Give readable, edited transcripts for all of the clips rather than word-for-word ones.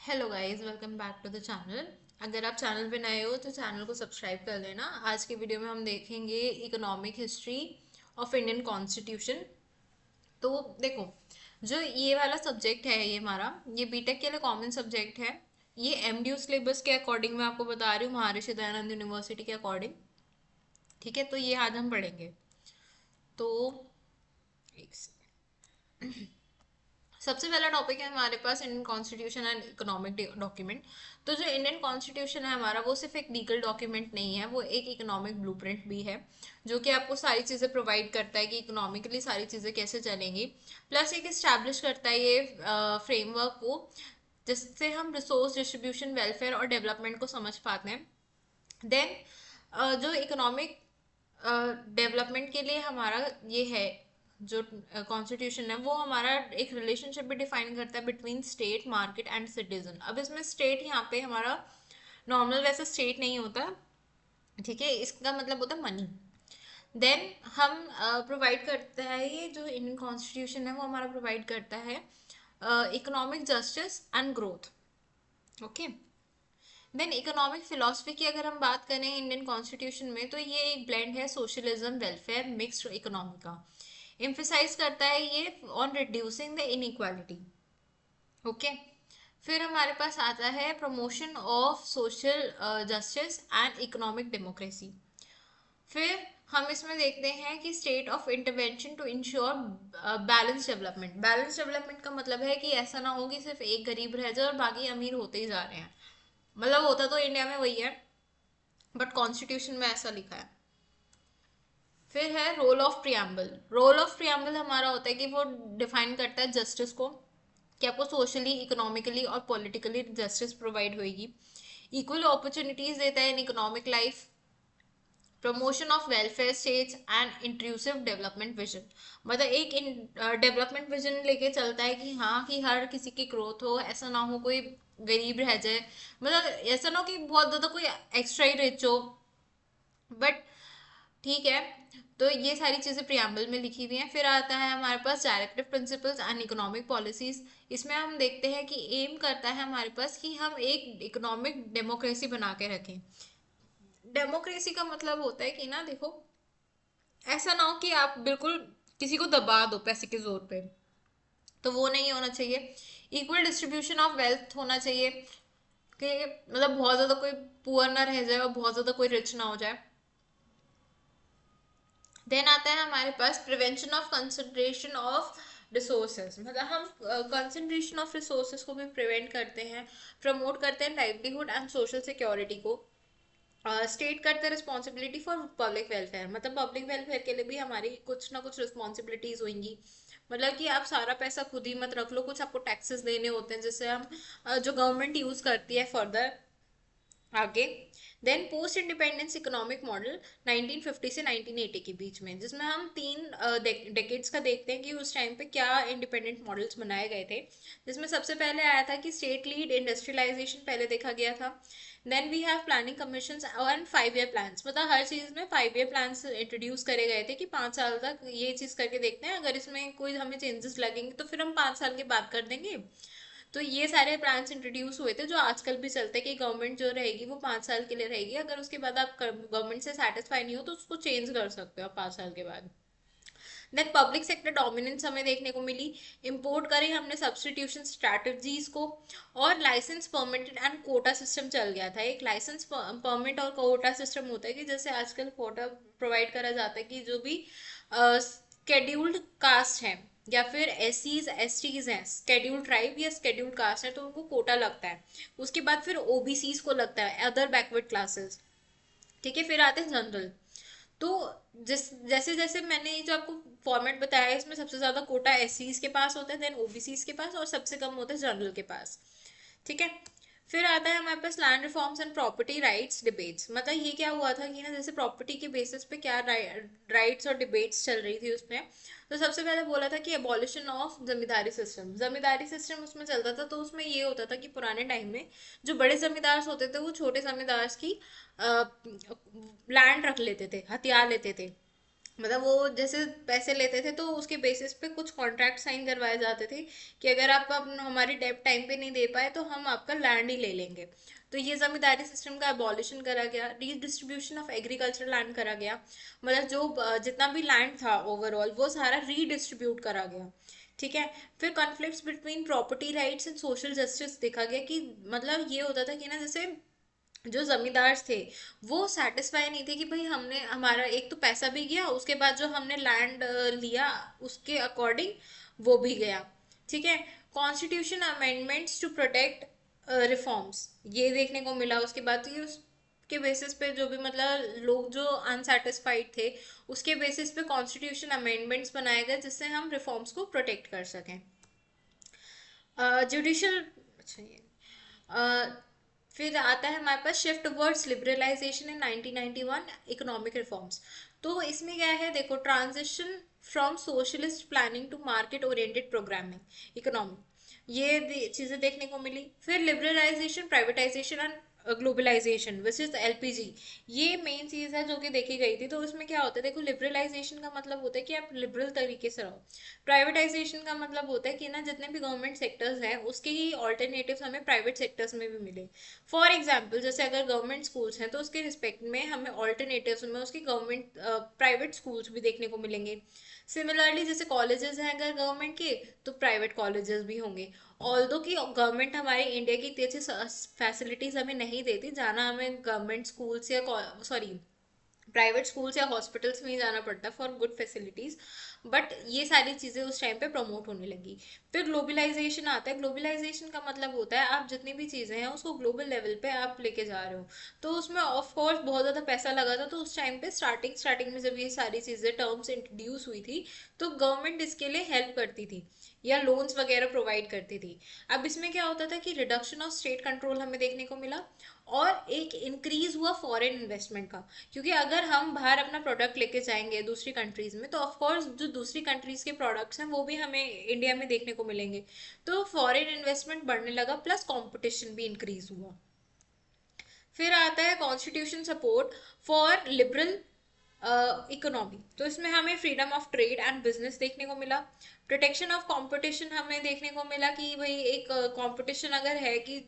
Hello guys, welcome back to the channel. अगर आप channel पे नए हो तो चैनल को सब्सक्राइब कर लेना। आज की वीडियो में हम देखेंगे economic history of Indian constitution. तो देखो, जो ये वाला सब्जेक्ट है, ये हमारा ये बीटेक के लिए कॉमन सब्जेक्ट है। ये एमडीयू सिलेबस के अकॉर्डिंग मैं आपको बता रही हूँ, महर्षि दयानंद यूनिवर्सिटी के अकॉर्डिंग। ठीक है, तो ये आज हम पढ़ेंगे। तो एक सबसे पहला टॉपिक है हमारे पास Indian constitution and economic document. तो जो इंडियन कॉन्स्टिट्यूशन है हमारा, वो सिर्फ एक लीगल डॉक्यूमेंट नहीं है, वो एक इकोनॉमिक ब्लूप्रिंट भी है, जो कि आपको सारी चीज़ें प्रोवाइड करता है कि इकोनॉमिकली सारी चीज़ें कैसे चलेंगी। प्लस एक इस्टेब्लिश करता है ये फ्रेमवर्क को, जिससे हम रिसोर्स डिस्ट्रीब्यूशन, वेलफेयर और डेवलपमेंट को समझ पाते हैं। देन जो इकोनॉमिक डेवलपमेंट के लिए हमारा ये है, जो कॉन्स्टिट्यूशन है, वो हमारा एक रिलेशनशिप भी डिफाइन करता है between state, market and citizen. अब इसमें स्टेट यहाँ पे हमारा नॉर्मल वैसा स्टेट नहीं होता। ठीक है, इसका मतलब होता है मनी। देन हम प्रोवाइड करता है, ये जो इंडियन कॉन्स्टिट्यूशन है वो हमारा प्रोवाइड करता है economic justice and growth. Okay. Then economic philosophy की अगर हम बात करें इंडियन कॉन्स्टिट्यूशन में, तो ये एक ब्लेंड है सोशलिज्म, वेलफेयर, मिक्स्ड इकोनॉमी का। एम्फेसाइज करता है ये on reducing the inequality. Okay. फिर हमारे पास आता है promotion of social justice and economic democracy. फिर हम इसमें देखते हैं कि state of intervention to ensure balance development. Balance development का मतलब है कि ऐसा ना हो कि सिर्फ एक गरीब रह जाए और बाकी अमीर होते ही जा रहे हैं। मतलब होता तो इंडिया में वही है, बट कॉन्स्टिट्यूशन में ऐसा लिखा है। फिर है role of preamble. Role of preamble हमारा होता है कि वो डिफाइन करता है जस्टिस को, कि आपको सोशली, इकोनॉमिकली और पॉलिटिकली जस्टिस प्रोवाइड होगी। इक्वल अपॉर्चुनिटीज देता है in economic life. Promotion of welfare states and inclusive development vision. मतलब एक डेवलपमेंट विजन लेके चलता है कि हाँ, कि हर किसी की ग्रोथ हो, ऐसा ना हो कोई गरीब रह जाए। मतलब ऐसा ना हो कि बहुत ज़्यादा कोई एक्स्ट्रा ही रिच हो, बट ठीक है। तो ये सारी चीज़ें प्रियम्बल में लिखी हुई हैं। फिर आता है हमारे पास directive principles and economic policies. इसमें हम देखते हैं कि एम करता है हमारे पास कि हम एक इकोनॉमिक डेमोक्रेसी बना के रखें। डेमोक्रेसी का मतलब होता है कि ना, देखो, ऐसा ना हो कि आप बिल्कुल किसी को दबा दो पैसे के जोर पे, तो वो नहीं होना चाहिए। इक्वल डिस्ट्रीब्यूशन ऑफ वेल्थ होना चाहिए, कि मतलब बहुत ज़्यादा कोई पुअर ना रह जाए और बहुत ज़्यादा कोई रिच ना हो जाए। देन आता है हमारे पास prevention of concentration of resources. मतलब हम कंसंट्रेशन ऑफ रिसोर्सेज को भी प्रिवेंट करते हैं, प्रमोट करते हैं लाइवलीहुड एंड सोशल सिक्योरिटी को। स्टेट करते हैं रिस्पॉन्सिबिलिटी फॉर पब्लिक वेलफेयर। मतलब पब्लिक वेलफेयर के लिए भी हमारी कुछ ना कुछ रिस्पॉन्सिबिलिटीज होंगी। मतलब कि आप सारा पैसा खुद ही मत रख लो, कुछ आपको टैक्सेस देने होते हैं, जिससे हम जो गवर्नमेंट यूज करती है फर्दर आगे। Then post independence economic model 1950 से 1980 के बीच में, जिसमें हम तीन डेकेड्स का देखते हैं कि उस टाइम पे क्या इंडिपेंडेंट मॉडल्स बनाए गए थे। जिसमें सबसे पहले आया था कि स्टेट लीड इंडस्ट्रियलाइजेशन पहले देखा गया था। Then we have planning commission and 5 year plans. मतलब हर चीज़ में 5 ईयर प्लान्स इंट्रोड्यूस करे गए थे कि 5 साल तक ये चीज़ करके देखते हैं, अगर इसमें कोई हमें चेंजेस लगेंगे तो फिर हम 5 साल के बाद कर देंगे। तो ये सारे प्लान्स इंट्रोड्यूस हुए थे, जो आजकल भी चलते हैं कि गवर्नमेंट जो रहेगी वो 5 साल के लिए रहेगी। अगर उसके बाद आप गवर्नमेंट से सेटिस्फाई नहीं हो तो उसको चेंज कर सकते हो आप 5 साल के बाद। देन पब्लिक सेक्टर डोमिनेंस हमें देखने को मिली। इंपोर्ट करें हमने सब्सटीट्यूशन स्ट्रैटेजीज को। और licence permitted and quota system चल गया था। एक लाइसेंस परमिट और कोटा सिस्टम होता है कि जैसे आजकल कोटा प्रोवाइड करा जाता है कि जो भी स्केड्यूल्ड कास्ट है या फिर एससीज एसटीज हैं, स्केड्यूल्ड ट्राइब या स्केड्यूल्ड कास्ट है, तो उनको कोटा लगता है। उसके बाद फिर ओबीसीज को लगता है, अदर बैकवर्ड क्लासेस। ठीक है, फिर आते हैं जनरल। तो जिस जैसे जैसे मैंने ये जो आपको फॉर्मेट बताया है, इसमें सबसे ज्यादा कोटा एससीज के पास होता है, देन ओबीसीज के पास, और सबसे कम होता है जनरल के पास। ठीक है। फिर आता है हमारे पास land reforms and property rights debates. मतलब ये क्या हुआ था कि ना, जैसे प्रॉपर्टी के बेसिस पे क्या राइट्स और डिबेट्स चल रही थी उसमें। तो सबसे पहले बोला था कि abolition of zamindari system. Zamindari system उसमें चलता था, तो उसमें ये होता था कि पुराने टाइम में जो बड़े जमींदार होते थे वो छोटे जमींदार की लैंड रख लेते थे, हथियार लेते थे। मतलब वो जैसे पैसे लेते थे तो उसके बेसिस पे कुछ कॉन्ट्रैक्ट साइन करवाए जाते थे कि अगर आप हमारी डेट टाइम पे नहीं दे पाए तो हम आपका लैंड ही ले लेंगे। तो ये जमींदारी सिस्टम का एबॉलिशन करा गया, रीडिस्ट्रीब्यूशन ऑफ एग्रीकल्चर लैंड करा गया। मतलब जो जितना भी लैंड था ओवरऑल वो सारा रीडिस्ट्रीब्यूट करा गया। ठीक है। फिर conflicts between property rights and social justice देखा गया कि मतलब ये होता था कि ना जैसे जो जमींदार थे वो सेटिस्फाई नहीं थे कि भाई हमने हमारा एक तो पैसा भी गया, उसके बाद जो हमने लैंड लिया उसके अकॉर्डिंग वो भी गया। ठीक है। Constitution amendments to protect reforms ये देखने को मिला। उसके बाद ये उसके बेसिस पे जो भी मतलब लोग जो अनसेटिस्फाइड थे उसके बेसिस पे कॉन्स्टिट्यूशन अमेंडमेंट्स बनाए गए जिससे हम रिफॉर्म्स को प्रोटेक्ट कर सकें। जुडिशल अच्छा ये फिर आता है हमारे पास shift words liberalisation in 1991 economic reforms. तो इसमें क्या है देखो, transition from socialist planning to market oriented programming economy ये चीजें देखने को मिली। फिर liberalisation, privatisation and globalisation which is LPG, ये मेन चीज है जो कि देखी गई थी। तो इसमें क्या होता है देखो, लिबरलाइजेशन का मतलब होता है कि आप लिबरल तरीके से रहो। प्राइवेटाइजेशन का मतलब होता है कि ना जितने भी गवर्नमेंट सेक्टर्स हैं उसके ही ऑल्टरनेटिव्स हमें प्राइवेट सेक्टर्स में भी मिले। फॉर एग्जांपल जैसे अगर गवर्नमेंट स्कूल्स हैं तो उसके रिस्पेक्ट में हमें ऑल्टरनेटिव्स में उसके गवर्नमेंट प्राइवेट स्कूल्स भी देखने को मिलेंगे। सिमिलरली जैसे कॉलेजेस हैं अगर गवर्नमेंट के तो प्राइवेट कॉलेजेस भी होंगे। ऑल्दो कि गवर्नमेंट हमारे इंडिया की इतनी अच्छी फैसिलिटीज हमें नहीं देती, जाना हमें गवर्नमेंट स्कूल्स या सॉरी प्राइवेट स्कूल्स या हॉस्पिटल्स में ही जाना पड़ता है फॉर गुड फैसिलिटीज। बट ये सारी चीज़ें उस टाइम पे प्रमोट होने लगी। फिर ग्लोबलाइजेशन आता है। ग्लोबलाइजेशन का मतलब होता है आप जितनी भी चीज़ें हैं उसको ग्लोबल लेवल पे आप लेके जा रहे हो। तो उसमें ऑफ कोर्स बहुत ज़्यादा पैसा लगा था। तो उस टाइम पे स्टार्टिंग स्टार्टिंग में जब ये सारी चीज़ें टर्म्स इंट्रोड्यूस हुई थी तो गवर्नमेंट इसके लिए हेल्प करती थी या लोन्स वगैरह प्रोवाइड करती थी। अब इसमें क्या होता था कि रिडक्शन ऑफ स्टेट कंट्रोल हमें देखने को मिला और एक इंक्रीज हुआ फॉरेन इन्वेस्टमेंट का। क्योंकि अगर हम बाहर अपना प्रोडक्ट लेके जाएंगे दूसरी कंट्रीज में तो ऑफ कोर्स जो दूसरी कंट्रीज के प्रोडक्ट्स हैं वो भी हमें इंडिया में देखने को मिलेंगे। तो फॉरेन इन्वेस्टमेंट बढ़ने लगा प्लस कंपटीशन भी इंक्रीज हुआ। फिर आता है constitution support for liberal economy. तो इसमें हमें freedom of trade and business देखने को मिला। प्रोटेक्शन ऑफ कंपटीशन हमें देखने को मिला कि भाई एक कंपटीशन अगर है कि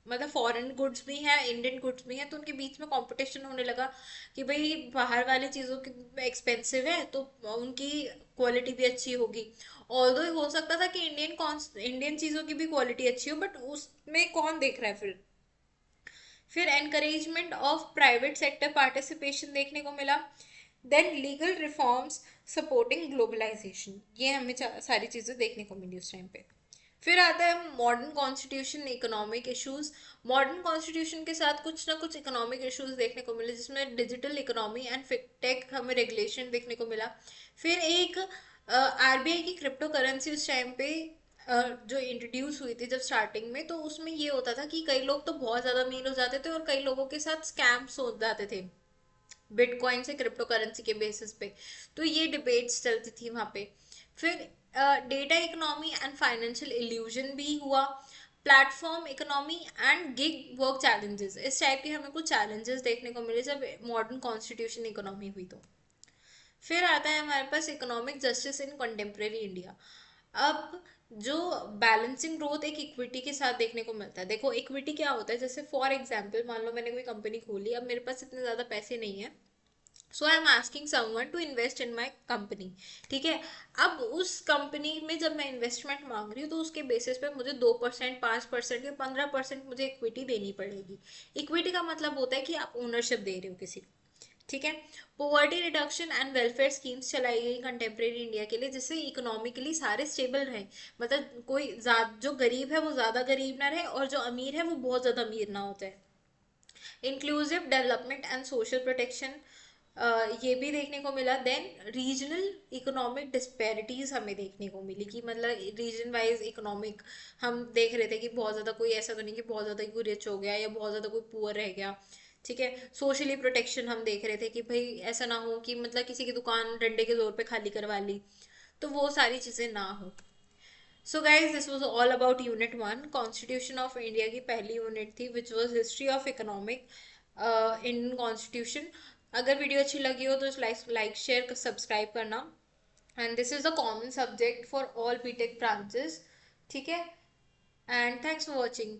मतलब फॉरेन गुड्स भी हैं इंडियन गुड्स भी हैं तो उनके बीच में कंपटीशन होने लगा कि भाई बाहर वाली चीज़ों की एक्सपेंसिव है तो उनकी क्वालिटी भी अच्छी होगी। ऑल्दो हो सकता था कि इंडियन चीज़ों की भी क्वालिटी अच्छी हो बट उसमें कौन देख रहा है फिर encouragement of private sector participation देखने को मिला। Then legal reforms supporting globalisation, ये हमें सारी चीज़ें देखने को मिली उस टाइम पे। फिर आता है modern constitution economic issues. Modern constitution के साथ कुछ ना कुछ इकोनॉमिक इश्यूज देखने को मिले जिसमें डिजिटल इकोनॉमी एंड फिनटेक हमें रेगुलेशन देखने को मिला। फिर एक आरबीआई की क्रिप्टो करेंसी उस टाइम पे जो इंट्रोड्यूस हुई थी जब स्टार्टिंग में, तो उसमें ये होता था कि कई लोग तो बहुत ज़्यादा अमीर हो जाते थे और कई लोगों के साथ स्कैम्स हो जाते थे बिटकॉइन से क्रिप्टो करेंसी के बेसिस पे। तो ये डिबेट्स चलती थी वहाँ पे। फिर data economy and financial illusion भी हुआ। Platform economy and gig work challenges, इस टाइप के हमें कुछ चैलेंजेस देखने को मिले जब मॉडर्न कॉन्स्टिट्यूशन इकोनॉमी हुई। तो फिर आता है हमारे पास economic justice in contemporary India. अब जो बैलेंसिंग ग्रोथ एक इक्विटी के साथ देखने को मिलता है। देखो इक्विटी क्या होता है, जैसे फॉर एग्जांपल मान लो मैंने कोई कंपनी खोली, अब मेरे पास इतने ज़्यादा पैसे नहीं है so I am asking someone to invest in my company. ठीक है। अब उस कंपनी में जब मैं इन्वेस्टमेंट मांग रही हूँ तो उसके बेसिस पे मुझे 2%, 5% या 15% मुझे इक्विटी देनी पड़ेगी। इक्विटी का मतलब होता है कि आप ओनरशिप दे रहे हो किसी को। ठीक है। Poverty reduction and welfare schemes चलाई गई कंटेम्प्रेरी इंडिया के लिए जिससे इकोनॉमिकली सारे स्टेबल रहे। मतलब कोई जो गरीब है वो ज़्यादा गरीब ना रहे और जो अमीर है वो बहुत ज़्यादा अमीर ना होता है। Inclusive development and social protection ये भी देखने को मिला। देन रीजनल इकोनॉमिक डिस्पैरिटीज हमें देखने को मिली कि मतलब रीजन वाइज इकोनॉमिक हम देख रहे थे कि बहुत ज़्यादा कोई ऐसा तो नहीं कि बहुत ज़्यादा कोई रिच हो गया या बहुत ज़्यादा कोई पुअर रह गया। ठीक है। सोशली प्रोटेक्शन हम देख रहे थे कि भाई ऐसा ना हो कि मतलब किसी की दुकान डंडे के जोर पे खाली करवा ली, तो वो सारी चीज़ें ना हो। So guys this was all about unit 1। Constitution of India की पहली यूनिट थी which was history of economic Indian constitution. अगर वीडियो अच्छी लगी हो तो लाइक शेयर सब्सक्राइब करना। And this is the common subject for all BTech branches, ठीक है। And thanks for watching.